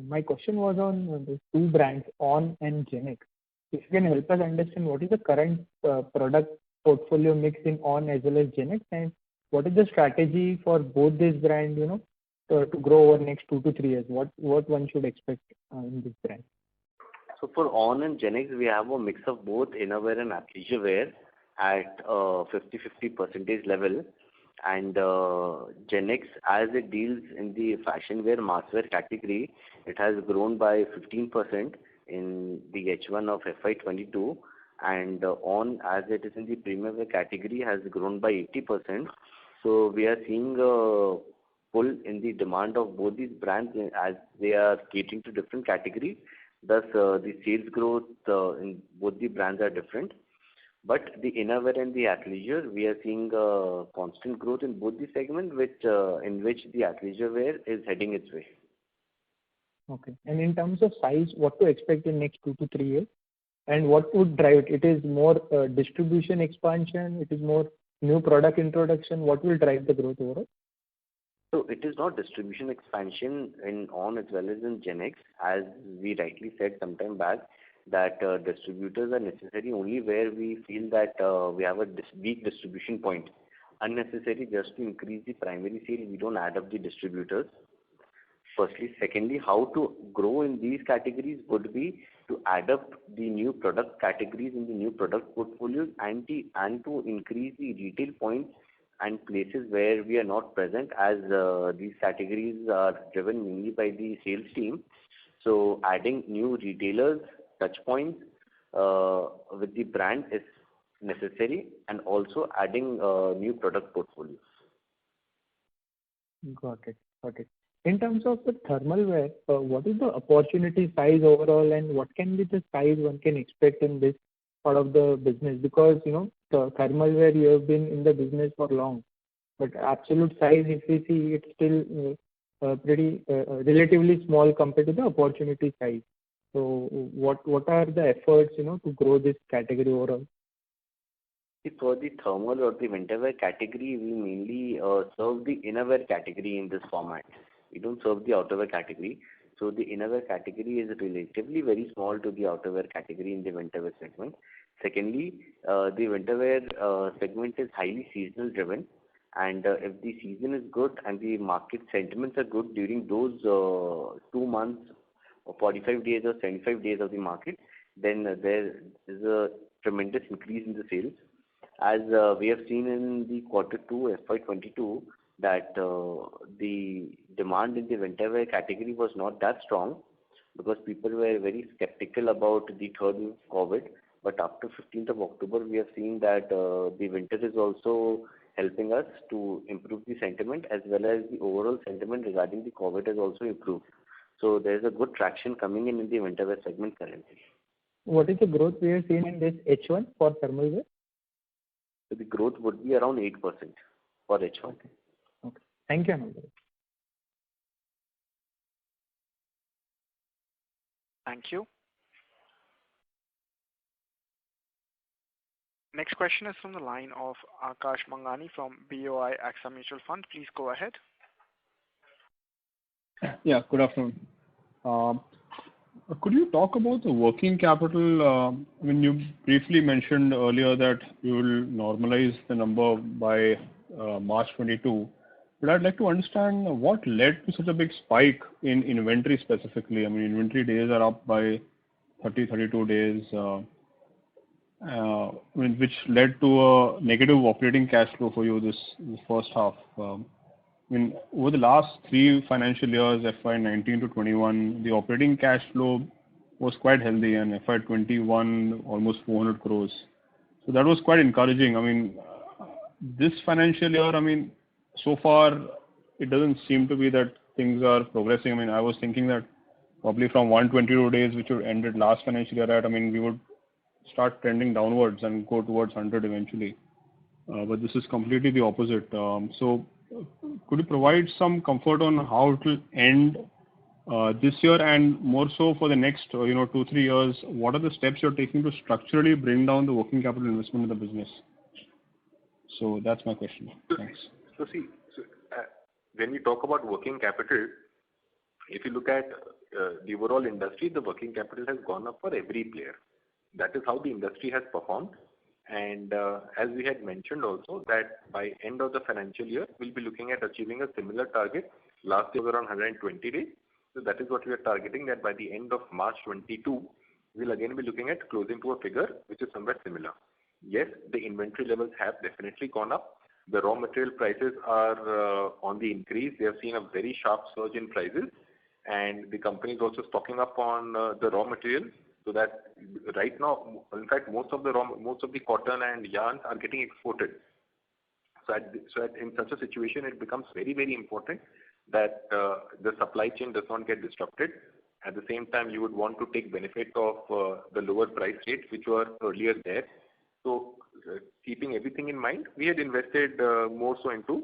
my question was on the two brands, On and GenX. If you can help us understand what is the current product portfolio mix in On as well as GenX, and what is the strategy for both these brands, to grow over the next 2 to 3 years? What one should expect in this brand? So for On and GenX, we have a mix of both innerwear and athleisure wear at 50-50% level, and GenX, as it deals in the fashion wear, mass wear category, it has grown by 15%, in the H1 of FY22, and on as it is in the premium wear category has grown by 80%. So we are seeing a pull in the demand of both these brands as they are catering to different categories. Thus, the sales growth in both the brands are different. But the innerwear and the athleisure, we are seeing constant growth in both the segments, in which the athleisure wear is heading its way. Okay. And in terms of size, what to expect in next 2 to 3 years? And what would drive it? It is more distribution expansion, it is more new product introduction. What will drive the growth overall? So it is not distribution expansion in On as well as in Gen X, as we rightly said some time back, that distributors are necessary only where we feel that we have a weak distribution point. Unnecessary just to increase the primary sale, we don't add up the distributors. Firstly. Secondly, how to grow in these categories would be to add up the new product categories in the new product portfolios and to increase the retail points and places where we are not present, as these categories are driven mainly by the sales team. So adding new retailers, touch points with the brand is necessary, and also adding new product portfolios. Got it. Got it. In terms of the thermal wear, what is the opportunity size overall, and what can be the size one can expect in this part of the business? Because, the thermal wear, you have been in the business for long, but absolute size, if we see, it's still pretty relatively small compared to the opportunity size. So what are the efforts, to grow this category overall? For the thermal or the winter wear category, we mainly serve the innerwear category in this format. We don't serve the outerwear category. So the innerwear category is relatively very small to the outerwear category in the winter wear segment. Secondly, the winter wear segment is highly seasonal driven, and if the season is good and the market sentiments are good during those 2 months or 45 days or 75 days of the market, then there is a tremendous increase in the sales. As we have seen in the Q2 FY22, that the demand in the winter wear category was not that strong because people were very skeptical about the third wave of COVID. But after 15th of October, we have seen that the winter is also helping us to improve the sentiment, as well as the overall sentiment regarding the COVID has also improved. So there is a good traction coming in the winter wear segment currently. What is the growth we have seen in this H1 for thermal wear? So the growth would be around 8% for H1. Okay. Thank you, Anand. Thank you. Next question is from the line of Akash Mangani from BOI AXA Mutual Fund. Please go ahead. Yeah, good afternoon. Could you talk about the working capital? You briefly mentioned earlier that you will normalize the number by March 22. But I'd like to understand what led to such a big spike in inventory specifically. Inventory days are up by 32 days, which led to a negative operating cash flow for you this first half. Over the last 3 financial years, FY19 to 21, the operating cash flow was quite healthy, and FY21 almost 400 crores. So that was quite encouraging. This financial year, so far it doesn't seem to be that things are progressing. I was thinking that probably from 122 days, which would ended last financial year at, we would start trending downwards and go towards 100 eventually. But this is completely the opposite. So could you provide some comfort on how it will end this year, and more so for the next 2-3 years? What are the steps you're taking to structurally bring down the working capital investment in the business? So that's my question. Thanks. So when we talk about working capital, if you look at the overall industry, the working capital has gone up for every player. That is how the industry has performed. And as we had mentioned also, that by end of the financial year, we'll be looking at achieving a similar target. Last year was around 120 days. So that is what we are targeting, that by the end of March 22, we'll again be looking at closing to a figure which is somewhat similar. Yes, the inventory levels have definitely gone up. The raw material prices are on the increase. We have seen a very sharp surge in prices. and the company is also stocking up on the raw material, so that right now, in fact, most of the cotton and yarns are getting exported. In such a situation, it becomes very, very important that the supply chain does not get disrupted. At the same time, you would want to take benefit of the lower price rates which were earlier there. So, keeping everything in mind, we had invested more so into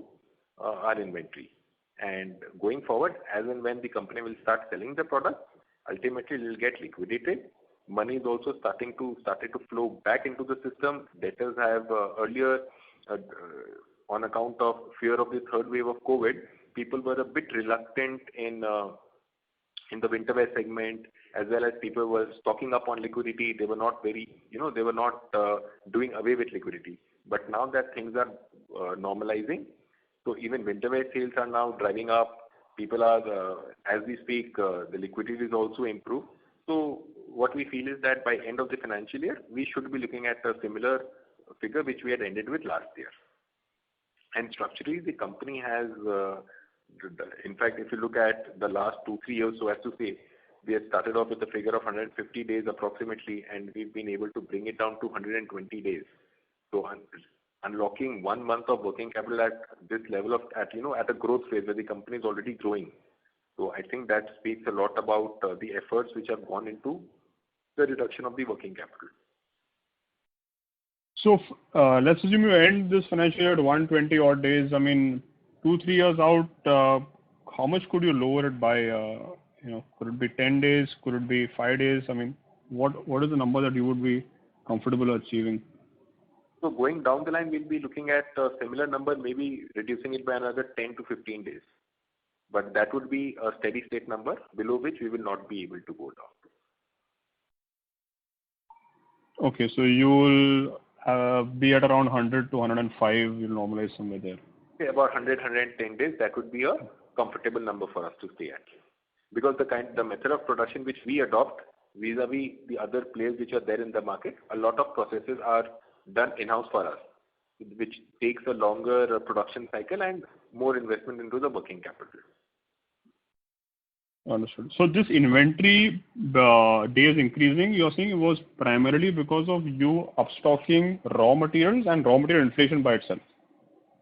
our inventory. And going forward, as and when the company will start selling the product, ultimately it will get liquidated. Money is also started to flow back into the system. Debtors have earlier, on account of fear of the third wave of COVID, people were a bit reluctant in the winter wear segment, as well as people were stocking up on liquidity. They were not doing away with liquidity. But now that things are normalizing, so even winter wear sales are now driving up. People are, as we speak, the liquidity is also improved. So what we feel is that by end of the financial year, we should be looking at a similar figure which we had ended with last year. And structurally, the company has, in fact, if you look at the last 2-3 years, so as to say, we had started off with a figure of 150 days approximately, and we've been able to bring it down to 120 days. So unlocking 1 month of working capital at this level at a growth phase where the company is already growing. So I think that speaks a lot about the efforts which have gone into the reduction of the working capital. So let's assume you end this financial year at 120 odd days. I mean, 2-3 years out, how much could you lower it by? Could it be 10 days? Could it be 5 days? I mean, what is the number that you would be comfortable achieving? So going down the line, we'll be looking at a similar number, maybe reducing it by another 10 to 15 days. But that would be a steady state number, below which we will not be able to go down. Okay, so you will be at around 100 to 105, you'll normalize somewhere there. Okay, about 110 days, that would be a comfortable number for us to stay at. Because the method of production which we adopt vis-a-vis the other players which are there in the market, a lot of processes are done in-house for us, which takes a longer production cycle and more investment into the working capital. Understood. So this inventory days increasing, you're saying it was primarily because of you upstocking raw materials and raw material inflation by itself?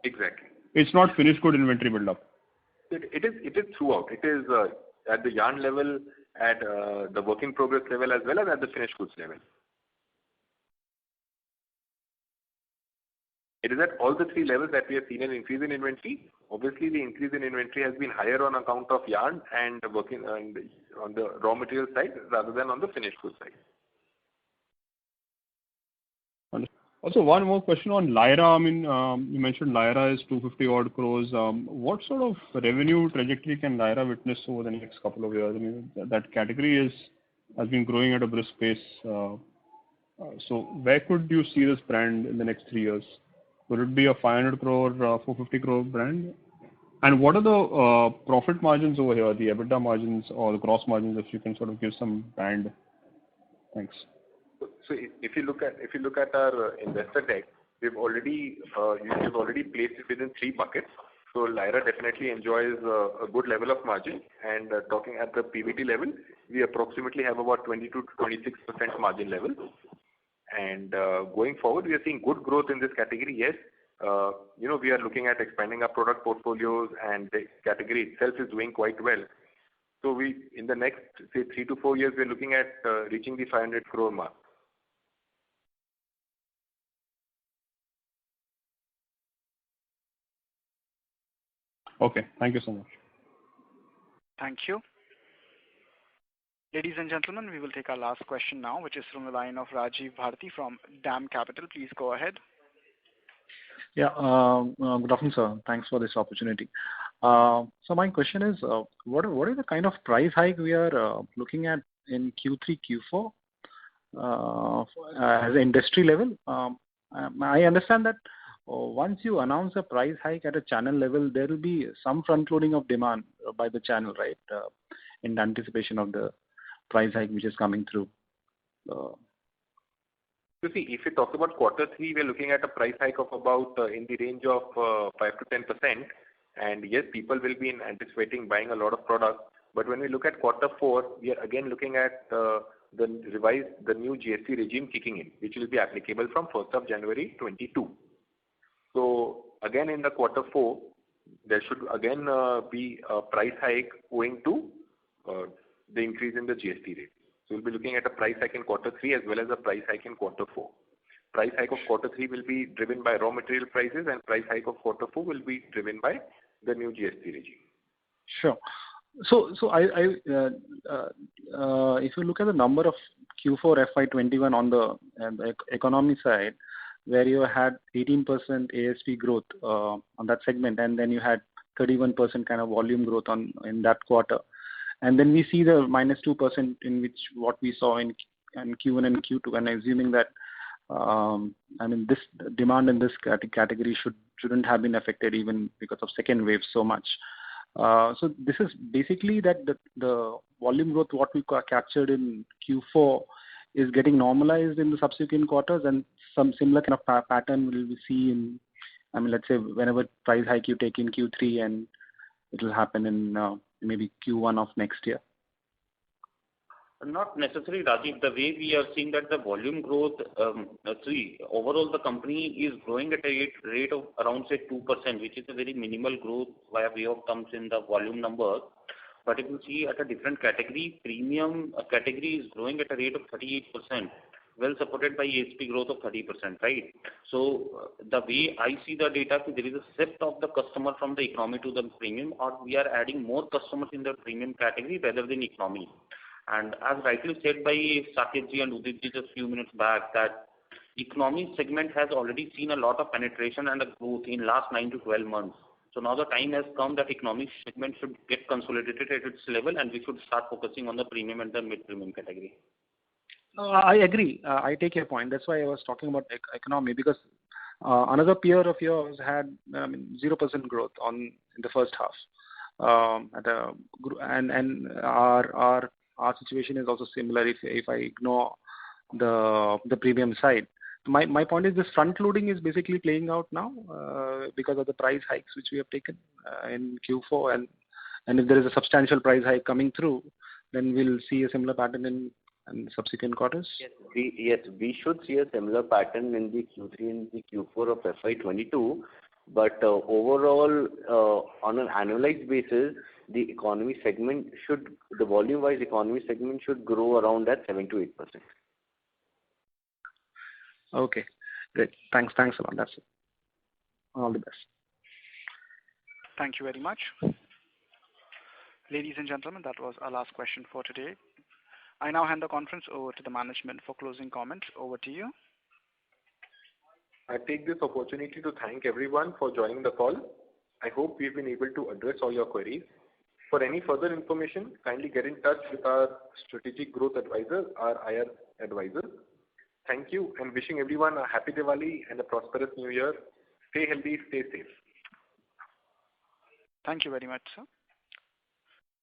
Exactly. It's not finished good inventory build-up? It is throughout. It is at the yarn level, at the work in progress level, as well as at the finished goods level. It is at all the 3 levels that we have seen an increase in inventory. Obviously, the increase in inventory has been higher on account of yarn and working on the raw material side rather than on the finished goods side. Also, one more question on Lyra. I mean, you mentioned Lyra is 250 odd crores. What sort of revenue trajectory can Lyra witness over the next couple of years? I mean, that category has been growing at a brisk pace. So where could you see this brand in the next 3 years? Would it be a 500 crore, 450 crore brand? And what are the profit margins over here, the EBITDA margins or the gross margins, if you can sort of give some band? Thanks. So if you look at our investor deck, we've already placed it within 3 buckets. So Lyra definitely enjoys a good level of margin, and talking at the PBT level, we approximately have about 22 to 26% margin level. And going forward, we are seeing good growth in this category. Yes, we are looking at expanding our product portfolios, and the category itself is doing quite well. So in the next, say, 3 to 4 years, we're looking at reaching the 500 crore mark. Okay, thank you so much. Thank you. Ladies and gentlemen, we will take our last question now, which is from the line of Rajiv Bharti from DAM Capital. Please go ahead. Yeah, good afternoon, sir. Thanks for this opportunity. So my question is, what is the kind of price hike we are looking at in Q3, Q4 as an industry level? I understand that once you announce a price hike at a channel level, there will be some front loading of demand by the channel, right, in anticipation of the price hike which is coming through. You see, if you talk about quarter 3, we are looking at a price hike of about in the range of 5 to 10%. And yes, people will be anticipating buying a lot of products. But when we look at quarter 4, we are again looking at the new GST regime kicking in, which will be applicable from 1st of January 22. So again in the quarter 4, there should again be a price hike owing to the increase in the GST rate. So we'll be looking at a price hike in quarter 3 as well as a price hike in quarter 4. Price hike of quarter 3 will be driven by raw material prices, and price hike of quarter 4 will be driven by the new GST regime. Sure. So if you look at the number of Q4 FY21 on the economy side, where you had 18% ASP growth on that segment, and then you had 31% kind of volume growth in that quarter, and then we see the -2% in which what we saw in Q1 and Q2, and assuming that this demand in this category shouldn't have been affected even because of second wave so much. So this is basically that the volume growth what we captured in Q4 is getting normalized in the subsequent quarters, and some similar kind of pattern will we see in, let's say whenever price hike you take in Q3, and it will happen in maybe Q1 of next year. Not necessarily, Rajiv. The way we are seeing that the volume growth, overall the company is growing at a rate of around say 2%, which is a very minimal growth via way of terms in the volume numbers. But if you see at a different category, premium category is growing at a rate of 38%, well supported by ASP growth of 30%, right? So the way I see the data, there is a shift of the customer from the economy to the premium, or we are adding more customers in the premium category rather than economy. And as rightly said by Saketji and Uditji just few minutes back, that economy segment has already seen a lot of penetration and a growth in last 9 to 12 months. So now the time has come that economic segment should get consolidated at its level, and we should start focusing on the premium and the mid-premium category. I agree. I take your point. That's why I was talking about economy, because another peer of yours had 0% growth in the first half. And our situation is also similar if I ignore the premium side. My point is this front loading is basically playing out now because of the price hikes which we have taken in Q4, and if there is a substantial price hike coming through, then we'll see a similar pattern in subsequent quarters. Yes, we should see a similar pattern in the Q3 and the Q4 of FY22. But overall, on an annualized basis, the volume-wise economy segment should grow around that 7 to 8%. Okay, great. Thanks a lot. That's it. All the best. Thank you very much. Ladies and gentlemen, that was our last question for today. I now hand the conference over to the management for closing comments. Over to you. I take this opportunity to thank everyone for joining the call. I hope we've been able to address all your queries. For any further information, kindly get in touch with our strategic growth advisor, our IR advisor. Thank you, and wishing everyone a happy Diwali and a prosperous New Year. Stay healthy, stay safe. Thank you very much, sir.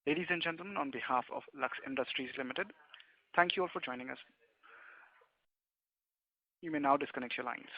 Ladies and gentlemen, on behalf of Lux Industries Limited, thank you all for joining us. You may now disconnect your lines.